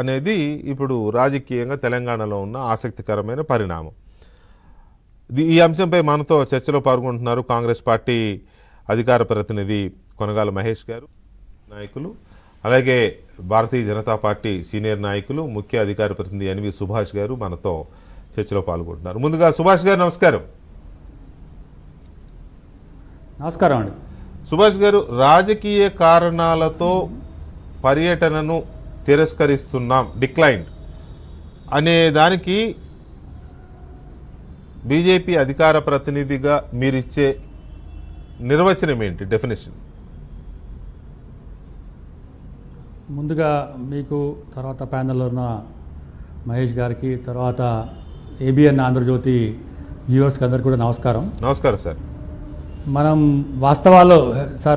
అనేది ఇప్పుడు రాజకీయంగా తెలంగాణలో ఉన్న ఆసక్తికరమైన పరిణామం. ఈ అంశంపై మనతో చర్చలో పాల్గొంటున్నారు కాంగ్రెస్ పార్టీ అధికార ప్రతినిధి కొనగాల మహేష్ గారు, నాయకులు, అలాగే భారతీయ జనతా పార్టీ సీనియర్ నాయకులు ముఖ్య అధికార ప్రతినిధి ఎన్వి సుభాష్ గారు మనతో చర్చలో పాల్గొంటున్నారు. ముందుగా సుభాష్ గారు నమస్కారం. నమస్కారం అండి. సుభాష్ గారు, రాజకీయ కారణాలతో పర్యటనను తిరస్కరిస్తున్నాం, డిక్లైన్డ్ అనే దానికి బీజేపీ అధికార ప్రతినిధిగా మీరిచ్చే నిర్వచనం ఏంటి, డెఫినేషన్? ముందుగా మీకు, తర్వాత ప్యానెల్లో ఉన్న మహేష్ గారికి, తర్వాత ఏబిఎన్ ఆంధ్రజ్యోతి వ్యూవర్స్కి అందరికీ కూడా నమస్కారం. నమస్కారం సార్. మనం వాస్తవాలు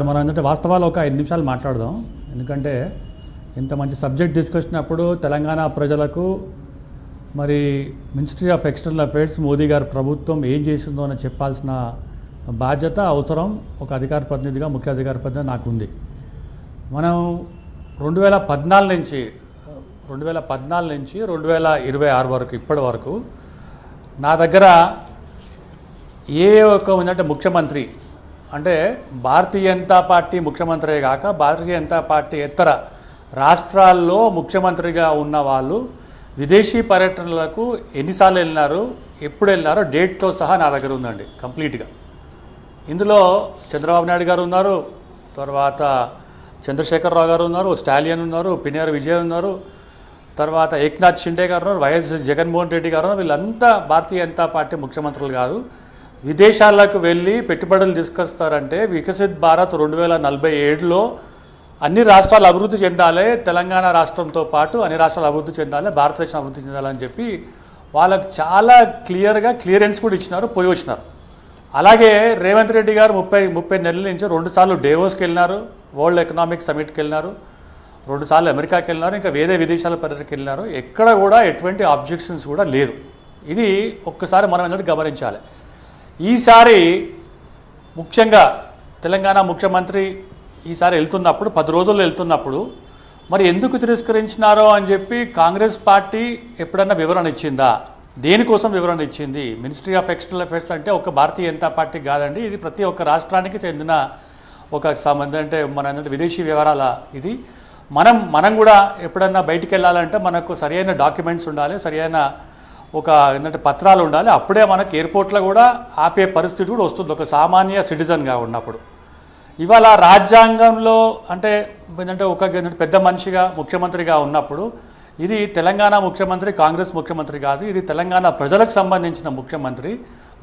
మనం ఏంటంటే వాస్తవాలు ఒక 5 నిమిషాలు మాట్లాడదాం. ఎందుకంటే ఇంత మంచి సబ్జెక్ట్ తీసుకొచ్చినప్పుడు తెలంగాణ ప్రజలకు మరి ministry of external affairs Modi గారి ప్రభుత్వం ఏం చేసిందో అని చెప్పాల్సిన బాధ్యత, అవసరం ఒక అధికార ప్రతినిధిగా, ముఖ్య అధికార ప్రతినిధి నాకు ఉంది. మనం 2014 నుంచి 2026 వరకు, ఇప్పటి వరకు నా దగ్గర ఏ ఒక ఏంటంటే ముఖ్యమంత్రి, అంటే భారతీయ జనతా పార్టీ ముఖ్యమంత్రి కాక భారతీయ జనతా పార్టీ ఇతర రాష్ట్రాల్లో ముఖ్యమంత్రిగా ఉన్న వాళ్ళు విదేశీ పర్యటనలకు ఎన్నిసార్లు వెళ్ళినారు, ఎప్పుడు వెళ్ళినారో డేట్తో సహా నా దగ్గర ఉందండి కంప్లీట్గా. ఇందులో చంద్రబాబు నాయుడు గారు ఉన్నారు, తర్వాత చంద్రశేఖరరావు గారు ఉన్నారు, స్టాలియన్ ఉన్నారు, పినియర్ విజయ్ ఉన్నారు, తర్వాత ఏక్నాథ్ షిండే గారు ఉన్నారు, వైఎస్ జగన్మోహన్ రెడ్డి గారు ఉన్నారు. వీళ్ళంతా భారతీయ జనతా పార్టీ ముఖ్యమంత్రులు కాదు. విదేశాలకు వెళ్ళి పెట్టుబడులు తీసుకొస్తారంటే వికసిత్ భారత్ 2047లో అన్ని రాష్ట్రాలు అభివృద్ధి చెందాలి, తెలంగాణ రాష్ట్రంతో పాటు అన్ని రాష్ట్రాలు అభివృద్ధి చెందాలి, భారతదేశం అభివృద్ధి చెందాలని చెప్పి వాళ్ళకు చాలా క్లియర్గా క్లియరెన్స్ కూడా ఇచ్చినారు, పోయి వచ్చినారు. అలాగే రేవంత్ రెడ్డి గారు 30 నెలల నుంచి 2 సార్లు డేవోస్కి వెళ్ళినారు, వరల్డ్ ఎకనామిక్ సమిట్కి వెళ్ళినారు, 2 సార్లు అమెరికాకి వెళ్ళినారు, ఇంకా వేరే విదేశాల పర్యటనకి వెళ్ళినారు. ఎక్కడ కూడా ఎటువంటి ఆబ్జెక్షన్స్ కూడా లేదు. ఇది ఒక్కసారి మనం ఏంటంటే గమనించాలి. ఈసారి ముఖ్యంగా తెలంగాణ ముఖ్యమంత్రి ఈసారి వెళ్తున్నప్పుడు 10 రోజుల్లో వెళ్తున్నప్పుడు మరి ఎందుకు తిరస్కరించినారో అని చెప్పి కాంగ్రెస్ పార్టీ ఎప్పుడన్నా వివరణ ఇచ్చిందా? దేనికోసం వివరణ ఇచ్చింది? మినిస్ట్రీ ఆఫ్ ఎక్స్టర్నల్ అఫైర్స్ అంటే ఒక భారతీయ జనతా పార్టీ కాదండి, ఇది ప్రతి ఒక్క రాష్ట్రానికి చెందిన ఒక సంబంధం, అంటే మన విదేశీ వ్యవహారాల ఇది. మనం కూడా ఎప్పుడన్నా బయటికి వెళ్ళాలంటే మనకు సరైన డాక్యుమెంట్స్ ఉండాలి, సరైన ఒక ఏంటంటే పత్రాలు ఉండాలి. అప్పుడే మనకు ఎయిర్పోర్ట్లో కూడా ఆపే పరిస్థితి కూడా వస్తుంది ఒక సామాన్య సిటిజన్గా ఉన్నప్పుడు. ఇవాళ రాజ్యాంగంలో అంటే ఏంటంటే ఒక పెద్ద మనిషిగా ముఖ్యమంత్రిగా ఉన్నప్పుడు ఇది తెలంగాణ ముఖ్యమంత్రి, కాంగ్రెస్ ముఖ్యమంత్రి కాదు, ఇది తెలంగాణ ప్రజలకు సంబంధించిన ముఖ్యమంత్రి.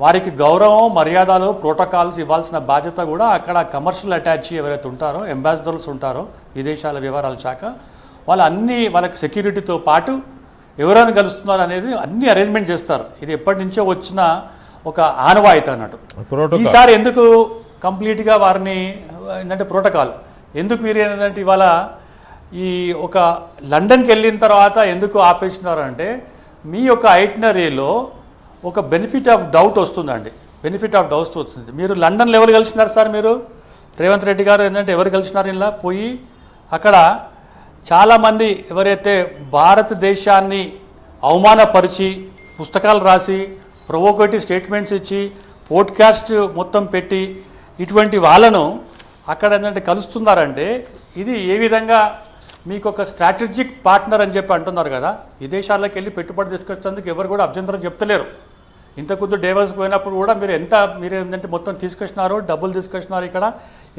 వారికి గౌరవం, మర్యాదలు, ప్రోటోకాల్స్ ఇవ్వాల్సిన బాధ్యత కూడా అక్కడ కమర్షియల్ అటాచీ ఎవరైతే ఉంటారో, అంబాసిడర్స్ ఉంటారో విదేశాల వ్యవహారాల శాఖ, వాళ్ళకి సెక్యూరిటీతో పాటు ఎవరైనా కలుస్తున్నారు అనేది అన్ని అరేంజ్మెంట్ చేస్తారు. ఇది ఎప్పటి నుంచో వచ్చిన ఒక ఆనవాయితీ అన్నట్టు. ఈసారి ఎందుకు కంప్లీట్గా వారిని ఏంటంటే ప్రోటోకాల్ ఎందుకు మీరు ఏంటంటే ఇవాళ ఈ ఒక లండన్కి వెళ్ళిన తర్వాత ఎందుకు ఆపేసినారు అంటే మీ యొక్క ఐటినరీలో ఒక బెనిఫిట్ ఆఫ్ డౌట్ వస్తుందండి. బెనిఫిట్ ఆఫ్ డౌట్ వస్తుంది. మీరు లండన్లో ఎవరు కలిసినారు సార్? మీరు రేవంత్ రెడ్డి గారు ఏంటంటే ఎవరు కలిసినారు? ఇలా పోయి అక్కడ చాలామంది ఎవరైతే భారతదేశాన్ని అవమానపరిచి పుస్తకాలు రాసి ప్రొవోకేటివ్ స్టేట్మెంట్స్ ఇచ్చి పోడ్కాస్ట్ మొత్తం పెట్టి ఇటువంటి వాళ్ళను అక్కడ ఏంటంటే కలుస్తున్నారంటే ఇది ఏ విధంగా మీకు ఒక స్ట్రాటజిక్ పార్ట్నర్ అని చెప్పి అంటున్నారు కదా. విదేశాలకు వెళ్ళి పెట్టుబడి తీసుకొచ్చేందుకు ఎవరు కూడా అభ్యంతరం చెప్తలేరు. ఇంతకుముందు డేవస్కి పోయినప్పుడు కూడా మీరు ఏంటంటే మొత్తం తీసుకొచ్చినారు, డబ్బులు తీసుకొచ్చినారు, ఇక్కడ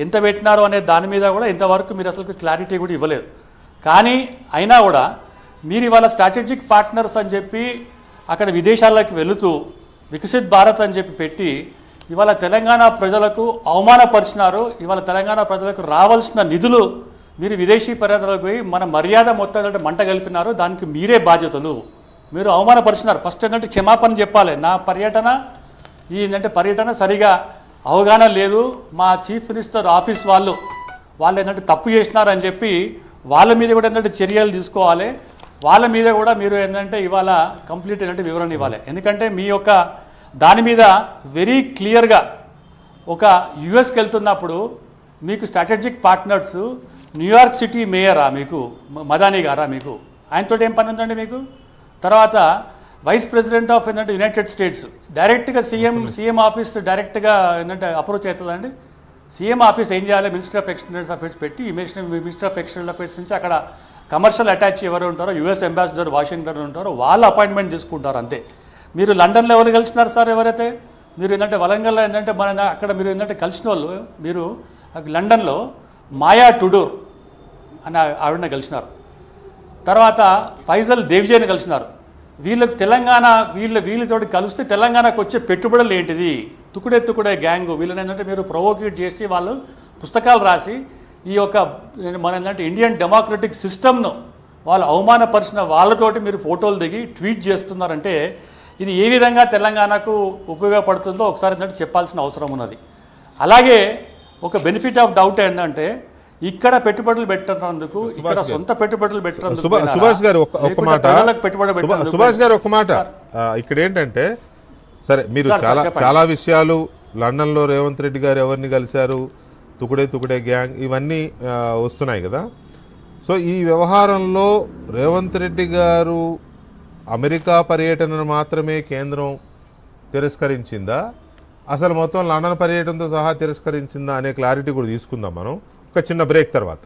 ఎంత పెట్టినారు అనే దాని మీద కూడా ఇంతవరకు మీరు అసలు క్లారిటీ కూడా ఇవ్వలేదు. కానీ అయినా కూడా మీరు ఇవాళ స్ట్రాటజిక్ పార్ట్నర్స్ అని చెప్పి అక్కడ విదేశాలకు వెళుతూ వికసిత్ భారత్ అని చెప్పి పెట్టి ఇవాళ తెలంగాణ ప్రజలకు అవమానపరిచినారు. ఇవాళ తెలంగాణ ప్రజలకు రావాల్సిన నిధులు మీరు విదేశీ పర్యటనలకు పోయి మన మర్యాద మొత్తం మంట కలిపినారు. దానికి మీరే బాధ్యతలు. మీరు అవమానపరిచినారు. ఫస్ట్ ఏంటంటే క్షమాపణ చెప్పాలి. నా పర్యటన పర్యటన సరిగా అవగాహన లేదు, మా చీఫ్ మినిస్టర్ ఆఫీస్ వాళ్ళు ఏంటంటే తప్పు చేసినారని చెప్పి వాళ్ళ మీద కూడా ఏంటంటే చర్యలు తీసుకోవాలి. వాళ్ళ మీద కూడా మీరు ఏంటంటే ఇవాళ కంప్లీట్ ఏంటంటే వివరణ ఇవ్వాలి. ఎందుకంటే మీ యొక్క దాని మీద వెరీ క్లియర్గా ఒక యుఎస్కి వెళ్తున్నప్పుడు మీకు స్ట్రాటజిక్ పార్ట్నర్స్ న్యూయార్క్ సిటీ మేయరా, మీకు మదానీ గారా, మీకు ఆయనతో ఏం పని ఉందండి మీకు? తర్వాత వైస్ ప్రెసిడెంట్ ఆఫ్ ఏంటంటే యునైటెడ్ స్టేట్స్ డైరెక్ట్గా సీఎం ఆఫీస్ డైరెక్ట్గా ఏంటంటే అప్రోచ్ అవుతుందండి. సీఎం ఆఫీస్ ఏం చేయాలి? మినిస్టర్ ఆఫ్ ఎక్స్టర్నల్ అఫేర్స్ పెట్టి మినిస్టర్ ఆఫ్ ఎక్స్టర్నల్ అఫేర్స్ నుంచి అక్కడ కమర్షియల్ అటాచ్ ఎవరు ఉంటారో, యుఎస్ అంబాసిడర్ వాషింగ్టన్ ఉంటారో వాళ్ళు అపాయింట్మెంట్ తీసుకుంటారు అంతే. మీరు లండన్లో ఎవరు కలిసినారు సార్? ఎవరైతే మీరు ఏంటంటే వరంగల్లో ఏంటంటే మన అక్కడ మీరు ఏంటంటే కలిసిన వాళ్ళు, మీరు లండన్లో మాయా టుడూర్ అని ఆవిడని కలిసినారు. తర్వాత ఫైజల్ దేవ్జీని కలిసినారు. వీళ్ళకి తెలంగాణ వీళ్ళతోటి కలిస్తే తెలంగాణకు వచ్చే పెట్టుబడులు ఏంటిది? తుకుడే గ్యాంగ్ వీళ్ళని ఏంటంటే మీరు ప్రొవోకేట్ చేసి వాళ్ళు పుస్తకాలు రాసి ఈ యొక్క మన ఏంటంటే ఇండియన్ డెమోక్రటిక్ సిస్టమ్ను వాళ్ళు అవమానపరిచిన వాళ్ళతోటి మీరు ఫోటోలు దిగి ట్వీట్ చేస్తున్నారంటే ఇది ఏ విధంగా తెలంగాణకు ఉపయోగపడుతుందో ఒకసారి ఏంటంటే చెప్పాల్సిన అవసరం ఉన్నది. అలాగే ఒక బెనిఫిట్ ఆఫ్ డౌట్ ఏంటంటే ఇక్కడ పెట్టుబడులు పెట్టినందుకు, ఇక్కడ సొంత పెట్టుబడులు పెట్టినందుకు సుభాష్ గారు ఒక మాట ఇక్కడ ఏంటంటే, సరే మీరు చాలా విషయాలు లండన్లో రేవంత్ రెడ్డి గారు ఎవరిని కలిశారు, తుకుడే గ్యాంగ్ ఇవన్నీ వస్తున్నాయి కదా. సో ఈ వ్యవహారంలో రేవంత్ రెడ్డి గారు అమెరికా పర్యటనను మాత్రమే కేంద్రం తిరస్కరించిందా, అసలు మొత్తం లండన్ పర్యటనతో సహా తిరస్కరించిందా అనే క్లారిటీ కూడా తీసుకుందాం మనం ఒక చిన్న బ్రేక్ తర్వాత.